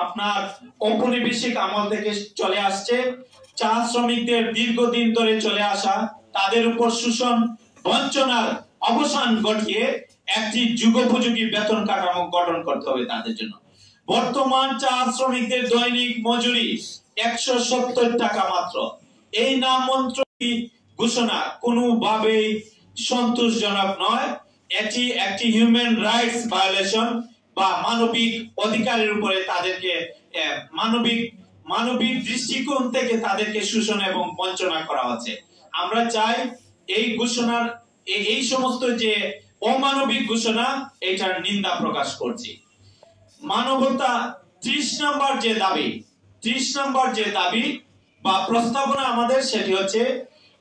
আপনার ঔপনিবেশিক আমল থেকে চলে আসছে। চা শ্রমিকদের দীর্ঘদিন ধরে চলে আসা তাদের উপর শোষণ বঞ্চনার অবসান ঘটিয়ে একটি যুগোপযোগী বেতন কাঠামো গঠন করতে হবে তাদের জন্য। বর্তমান চা শ্রমিকদের দৈনিক মজুরি 170 টাকা মাত্র। এই নামমন্ত্রী ঘোষণা কোনোভাবেই সন্তোষজনক নয়। এটি একটি হিউম্যান রাইটস ভায়োলেশন বা মানবিক অধিকারের উপরে তাদেরকে মানবিক দৃষ্টিকোণ থেকে তাদেরকে শোষণ এবং বঞ্চনা করা হচ্ছে। আমরা চাই এই ঘোষণার এই সমস্ত যে অমানবিক ঘোষণা এটার নিন্দা প্রকাশ করছি। মানবতা 30 নম্বর যে দাবি বা প্রস্তাবনা আমাদের, সেটি হচ্ছে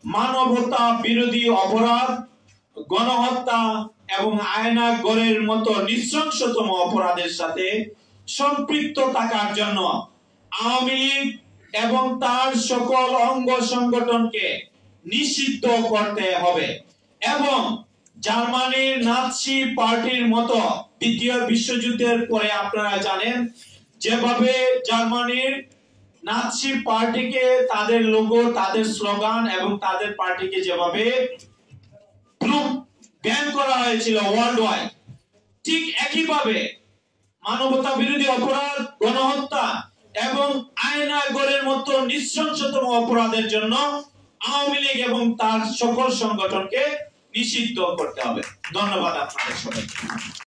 মানবতা বিরোধী অপরাধ, গণহত্যা এবং আয়না গড়ের মতো নৃশংসতম অপরাধের সাথে সম্পৃক্ত থাকার জন্য আওয়ামী লীগ এবং তার সকল অঙ্গ সংগঠনকে নিষিদ্ধ করতে হবে এবং জার্মানির নাৎসি পার্টির মতো দ্বিতীয় বিশ্বযুদ্ধের পরে আপনারা জানেন যেভাবে জার্মানির নাৎসি পার্টিকে তাদের লোগো, তাদের স্লোগান এবং তাদের পার্টিকে যেভাবে ব্যান করা হয়েছিল ওয়ার্ল্ড ওয়াইড, ঠিক একইভাবে মানবতা বিরোধী অপরাধ, গণহত্যা এবং আয়না গড়ের মতো নৃশংসতম অপরাধের জন্য আওয়ামী লীগ এবং তার সকল সংগঠনকে নিষিদ্ধ করতে হবে। ধন্যবাদ আপনাদের সবাইকে।